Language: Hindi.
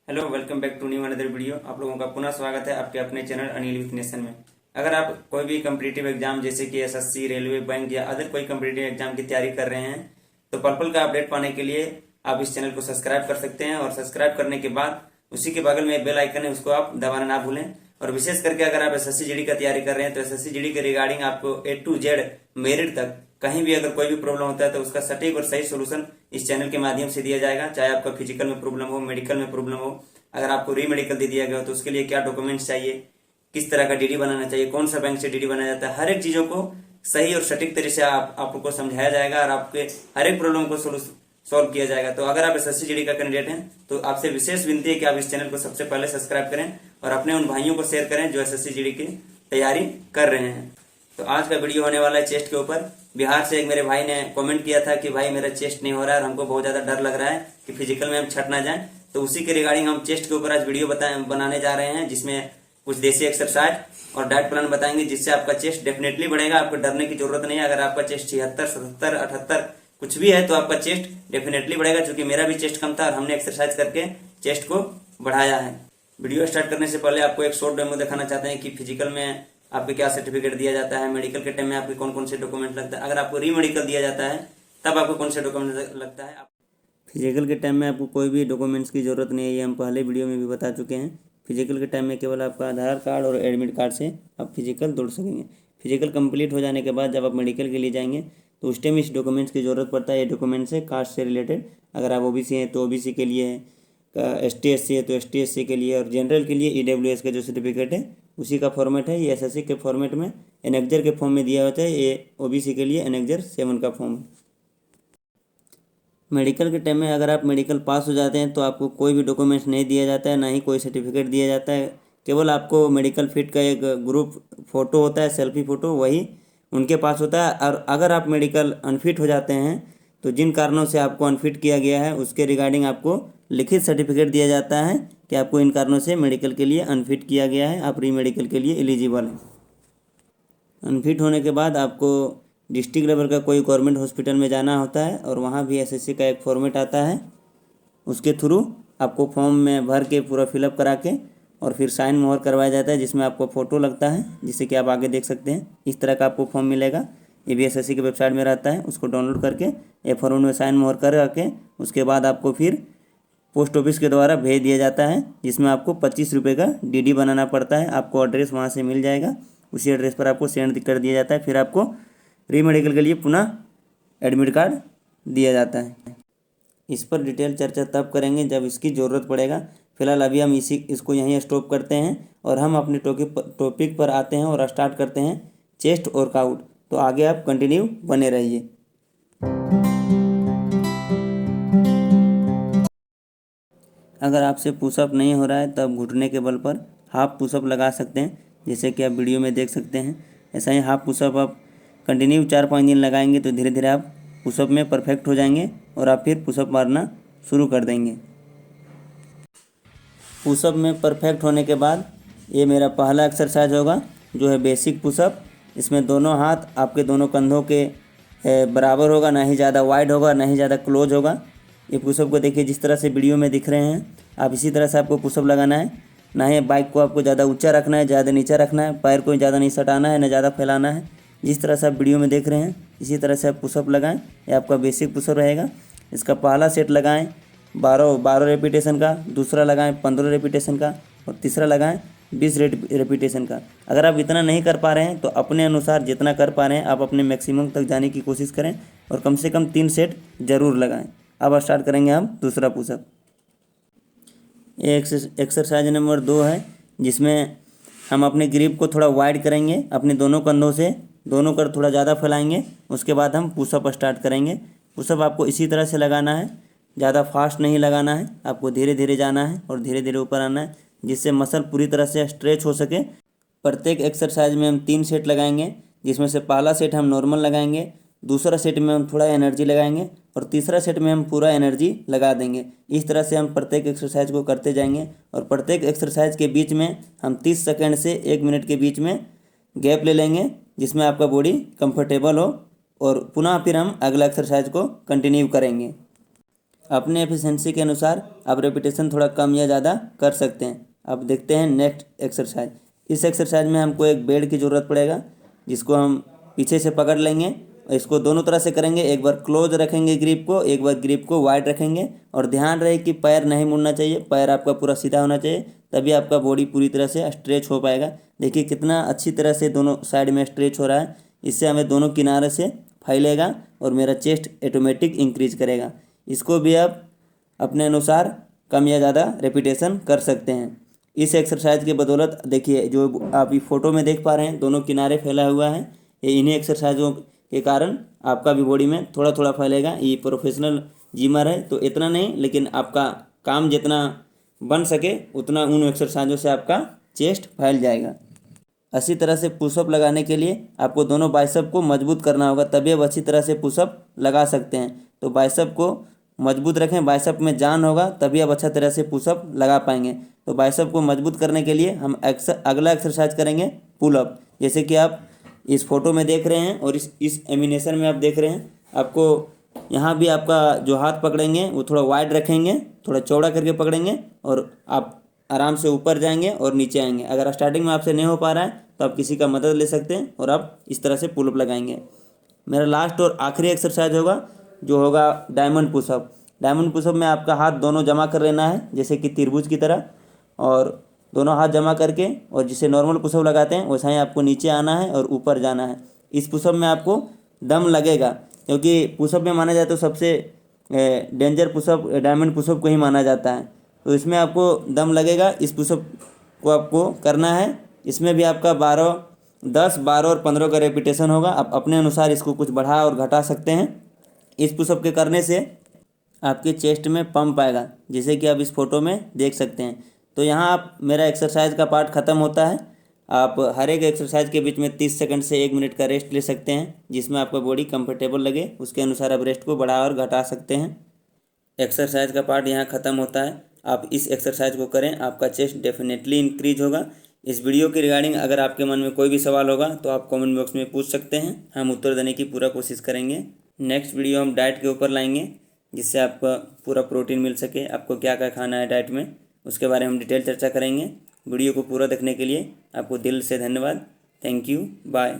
Hello, welcome back to new another video. आप लोगों का पुनः स्वागत है आपके अपने चैनल अनिल विथ नेशन में। अगर आप कोई भी कम्पिटिटिव एग्जाम जैसे कि एसएससी, रेलवे, बैंक या अदर कोई कम्पिटिटिव एग्जाम की तैयारी कर रहे हैं तो पर्पल का अपडेट पाने के लिए आप इस चैनल को सब्सक्राइब कर सकते हैं। और सब्सक्राइब करने के बाद उसी के बगल में बेल आइकन है, उसको आप दबाना ना भूलें। और विशेष करके अगर आप एसएससी जीडी का तैयारी कर रहे हैं तो एसएससी जीडी के रिगार्डिंग आपको A to Z मेरिट तक कहीं भी अगर कोई भी प्रॉब्लम होता है तो उसका सटीक और सही सोल्यूशन इस चैनल के माध्यम से दिया जाएगा। चाहे आपका फिजिकल में प्रॉब्लम हो, मेडिकल में प्रॉब्लम हो, अगर आपको री मेडिकल दे दिया गया हो तो उसके लिए क्या डॉक्यूमेंट्स चाहिए, किस तरह का डीडी बनाना चाहिए, कौन सा बैंक से डीडी बनाया जाता है, हर एक चीजों को सही और सटीक तरीके से आपको समझाया जाएगा और आपके हर एक प्रॉब्लम को सॉल्व किया जाएगा। तो अगर आप एसएससी जीडी का कैंडिडेट हैं तो आपसे विशेष विनती है कि आप इस चैनल को सबसे पहले सब्सक्राइब करें और अपने उन भाइयों को शेयर करें जो एसएससी जीडी की तैयारी कर रहे हैं। तो आज का वीडियो होने वाला है चेस्ट के ऊपर। बिहार से एक मेरे भाई ने कमेंट किया था कि भाई मेरा चेस्ट नहीं हो रहा है और हमको बहुत ज्यादा डर लग रहा है कि फिजिकल में हम छट ना जाए। तो उसी के रिगार्डिंग हम चेस्ट के ऊपर आज वीडियो बनाने जा रहे हैं, जिसमें कुछ देसी एक्सरसाइज और डाइट प्लान बताएंगे, जिससे आपका चेस्ट डेफिनेटली बढ़ेगा। आपको डरने की जरूरत नहीं है। अगर आपका चेस्ट 76, 77, 78 कुछ भी है तो आपका चेस्ट डेफिनेटली बढ़ेगा। क्योंकि मेरा भी चेस्ट कम था और हमने एक्सरसाइज करके चेस्ट को बढ़ाया है। वीडियो स्टार्ट करने से पहले आपको एक शॉर्ट डेमो दिखाना चाहते हैं कि फिजिकल में आपके क्या सर्टिफिकेट दिया जाता है, मेडिकल के टाइम में आपके कौन कौन से डॉक्यूमेंट लगता है, अगर आपको री मेडिकल दिया जाता है तब आपको कौन से डॉक्यूमेंट लगता है। फिजिकल के टाइम में आपको कोई भी डॉक्यूमेंट्स की जरूरत नहीं है, ये हम पहले वीडियो में भी बता चुके हैं। फिजिकल के टाइम में केवल आपका आधार कार्ड और एडमिट कार्ड से आप फिजिकल दौड़ सकेंगे। फिजिकल कंप्लीट हो जाने के बाद जब आप मेडिकल के लिए जाएंगे तो उस टाइम इस डॉक्यूमेंट्स की जरूरत पड़ता है। ये डॉक्यूमेंट्स है कास्ट से रिलेटेड। अगर आप ओबीसी हैं तो ओबीसी के लिए है, ST SC है तो ST SC के लिए, और जनरल के लिए EWS का जो सर्टिफिकेट है उसी का फॉर्मेट है। ये SSC के फॉर्मेट में एनेक्जर के फॉर्म में दिया होता है। ये ओबीसी के लिए एनेक्जर 7 का फॉर्म है। मेडिकल के टाइम में अगर आप मेडिकल पास हो जाते हैं तो आपको कोई भी डॉक्यूमेंट्स नहीं दिया जाता है, ना ही कोई सर्टिफिकेट दिया जाता है। केवल आपको मेडिकल फिट का एक ग्रुप फ़ोटो होता है, सेल्फी फ़ोटो, वही उनके पास होता है। और अगर आप मेडिकल अनफिट हो जाते हैं तो जिन कारणों से आपको अनफिट किया गया है उसके रिगार्डिंग आपको लिखित सर्टिफिकेट दिया जाता है कि आपको इन कारणों से मेडिकल के लिए अनफिट किया गया है, आप री मेडिकल के लिए एलिजिबल हैं। अनफिट होने के बाद आपको डिस्ट्रिक्ट लेवल का कोई गवर्नमेंट हॉस्पिटल में जाना होता है और वहाँ भी एसएससी का एक फॉर्मेट आता है। उसके थ्रू आपको फॉर्म में भर के पूरा फिलअप करा के और फिर साइन मोहर करवाया जाता है, जिसमें आपको फ़ोटो लगता है, जिससे कि आप आगे देख सकते हैं। इस तरह का आपको फॉर्म मिलेगा। ये भी एसएससी के वेबसाइट में रहता है। उसको डाउनलोड करके ये फॉर्म में साइन मोहर करा के उसके बाद आपको फिर पोस्ट ऑफिस के द्वारा भेज दिया जाता है, जिसमें आपको 25 रुपये का डीडी बनाना पड़ता है। आपको एड्रेस वहाँ से मिल जाएगा, उसी एड्रेस पर आपको सेंड कर दिया जाता है। फिर आपको री मेडिकल के लिए पुनः एडमिट कार्ड दिया जाता है। इस पर डिटेल चर्चा तब करेंगे जब इसकी ज़रूरत पड़ेगा। फिलहाल अभी हम इसको यहीं स्टॉप करते हैं और हम अपने टॉपिक पर आते हैं और स्टार्ट करते हैं चेस्ट वर्कआउट। तो आगे आप कंटिन्यू बने रहिए। अगर आपसे पुशअप नहीं हो रहा है तब घुटने के बल पर हाफ पुशअप लगा सकते हैं, जैसे कि आप वीडियो में देख सकते हैं। ऐसा ही हाफ पुशअप आप कंटिन्यू 4-5 दिन लगाएंगे तो धीरे धीरे आप पुशअप में परफेक्ट हो जाएंगे और आप फिर पुशअप मारना शुरू कर देंगे। पुशअप में परफेक्ट होने के बाद ये मेरा पहला एक्सरसाइज होगा, जो है बेसिक पुशअप। इसमें दोनों हाथ आपके दोनों कंधों के बराबर होगा, ना ही ज़्यादा वाइड होगा ना ही ज़्यादा क्लोज होगा। ये पुशअप को देखिए जिस तरह से वीडियो में दिख रहे हैं, आप इसी तरह से आपको पुशअप लगाना है। ना ही बाइक को आपको ज़्यादा ऊंचा रखना है, ज़्यादा नीचा रखना है, पैर को ज़्यादा नहीं सटाना है, ना ज़्यादा फैलाना है। जिस तरह से आप वीडियो में देख रहे हैं इसी तरह से आप पुशअप लगाएं। ये आपका बेसिक पुशअप रहेगा। इसका पहला सेट लगाएं 12 रेपिटेशन का, दूसरा लगाएं 15 रेपिटेशन का और तीसरा लगाएं 20 रेपिटेशन का। अगर आप इतना नहीं कर पा रहे हैं तो अपने अनुसार जितना कर पा रहे हैं आप अपने मैक्सिमम तक जाने की कोशिश करें और कम से कम 3 सेट ज़रूर लगाएं। अब स्टार्ट करेंगे हम दूसरा पुशअप। ये एक्सरसाइज नंबर 2 है, जिसमें हम अपने ग्रिप को थोड़ा वाइड करेंगे अपने दोनों कंधों से, दोनों कर थोड़ा ज़्यादा फैलाएंगे। उसके बाद हम पुशअप स्टार्ट करेंगे। पुशअप आपको इसी तरह से लगाना है, ज़्यादा फास्ट नहीं लगाना है, आपको धीरे धीरे जाना है और धीरे धीरे ऊपर आना है, जिससे मसल पूरी तरह से स्ट्रेच हो सके। प्रत्येक एक्सरसाइज में हम 3 सेट लगाएंगे, जिसमें से पहला सेट हम नॉर्मल लगाएंगे, दूसरा सेट में हम थोड़ा एनर्जी लगाएंगे और तीसरा सेट में हम पूरा एनर्जी लगा देंगे। इस तरह से हम प्रत्येक एक्सरसाइज को करते जाएंगे और प्रत्येक एक्सरसाइज के बीच में हम 30 सेकंड से 1 मिनट के बीच में गैप ले लेंगे, जिसमें आपका बॉडी कंफर्टेबल हो, और पुनः फिर हम अगला एक्सरसाइज को कंटिन्यू करेंगे। अपने एफिशिएंसी के अनुसार आप रेपिटेशन थोड़ा कम या ज़्यादा कर सकते हैं। अब देखते हैं नेक्स्ट एक्सरसाइज। इस एक्सरसाइज में हमको एक बेड की ज़रूरत पड़ेगा, जिसको हम पीछे से पकड़ लेंगे। इसको दोनों तरह से करेंगे, एक बार क्लोज रखेंगे ग्रिप को, एक बार ग्रिप को वाइड रखेंगे। और ध्यान रहे कि पैर नहीं मुड़ना चाहिए, पैर आपका पूरा सीधा होना चाहिए, तभी आपका बॉडी पूरी तरह से स्ट्रेच हो पाएगा। देखिए कितना अच्छी तरह से दोनों साइड में स्ट्रेच हो रहा है। इससे हमें दोनों किनारे से फैलेगा और मेरा चेस्ट ऑटोमेटिक इंक्रीज करेगा। इसको भी आप अपने अनुसार कम या ज़्यादा रेपिटेशन कर सकते हैं। इस एक्सरसाइज के बदौलत देखिए जो आप ये फोटो में देख पा रहे हैं, दोनों किनारे फैला हुआ है। ये इन्हीं एक्सरसाइजों के कारण आपका भी बॉडी में थोड़ा थोड़ा फैलेगा। ये प्रोफेशनल जिमर है तो इतना नहीं, लेकिन आपका काम जितना बन सके उतना उन एक्सरसाइजों से आपका चेस्ट फैल जाएगा। अच्छी तरह से पुशअप लगाने के लिए आपको दोनों बाइसेप को मजबूत करना होगा, तभी आप अच्छी तरह से पुशअप लगा सकते हैं। तो बाइसेप को मजबूत रखें, बाइसेप में जान होगा तभी आप अच्छा तरह से पुशअप लगा पाएंगे। तो बाइसेप को मजबूत करने के लिए हम अगला एक्सरसाइज करेंगे पुलअप। जैसे कि आप इस फोटो में देख रहे हैं और इस एनिमेशन में आप देख रहे हैं। आपको यहाँ भी आपका जो हाथ पकड़ेंगे वो थोड़ा वाइड रखेंगे, थोड़ा चौड़ा करके पकड़ेंगे और आप आराम से ऊपर जाएंगे और नीचे आएंगे। अगर स्टार्टिंग में आपसे नहीं हो पा रहा है तो आप किसी का मदद ले सकते हैं और आप इस तरह से पुलअप लगाएंगे। मेरा लास्ट और आखिरी एक्सरसाइज होगा जो होगा डायमंड पुशअप। डायमंड पुशअप में आपका हाथ दोनों जमा कर लेना है, जैसे कि त्रिभुज की तरह, और दोनों हाथ जमा करके, और जिसे नॉर्मल पुशअप लगाते हैं वैसा ही आपको नीचे आना है और ऊपर जाना है। इस पुशअप में आपको दम लगेगा, क्योंकि पुशअप में माना जाए तो सबसे डेंजर पुशअप डायमंड पुशअप को ही माना जाता है। तो इसमें आपको दम लगेगा। इस पुशअप को आपको करना है। इसमें भी आपका 10, 12 और 15 का रेपिटेशन होगा। आप अपने अनुसार इसको कुछ बढ़ा और घटा सकते हैं। इस पुशअप के करने से आपके चेस्ट में पंप आएगा, जैसे कि आप इस फोटो में देख सकते हैं। तो यहाँ आप मेरा एक्सरसाइज का पार्ट ख़त्म होता है। आप हर एक एक्सरसाइज के बीच में 30 सेकंड से 1 मिनट का रेस्ट ले सकते हैं, जिसमें आपका बॉडी कंफर्टेबल लगे। उसके अनुसार आप रेस्ट को बढ़ा और घटा सकते हैं। एक्सरसाइज का पार्ट यहाँ ख़त्म होता है। आप इस एक्सरसाइज को करें, आपका चेस्ट डेफिनेटली इंक्रीज होगा। इस वीडियो के रिगार्डिंग अगर आपके मन में कोई भी सवाल होगा तो आप कमेंट बॉक्स में पूछ सकते हैं, हम उत्तर देने की पूरा कोशिश करेंगे। नेक्स्ट वीडियो हम डाइट के ऊपर लाएंगे, जिससे आपको पूरा प्रोटीन मिल सके। आपको क्या क्या खाना है डाइट में, उसके बारे में हम डिटेल चर्चा करेंगे। वीडियो को पूरा देखने के लिए आपको दिल से धन्यवाद। Thank you, bye.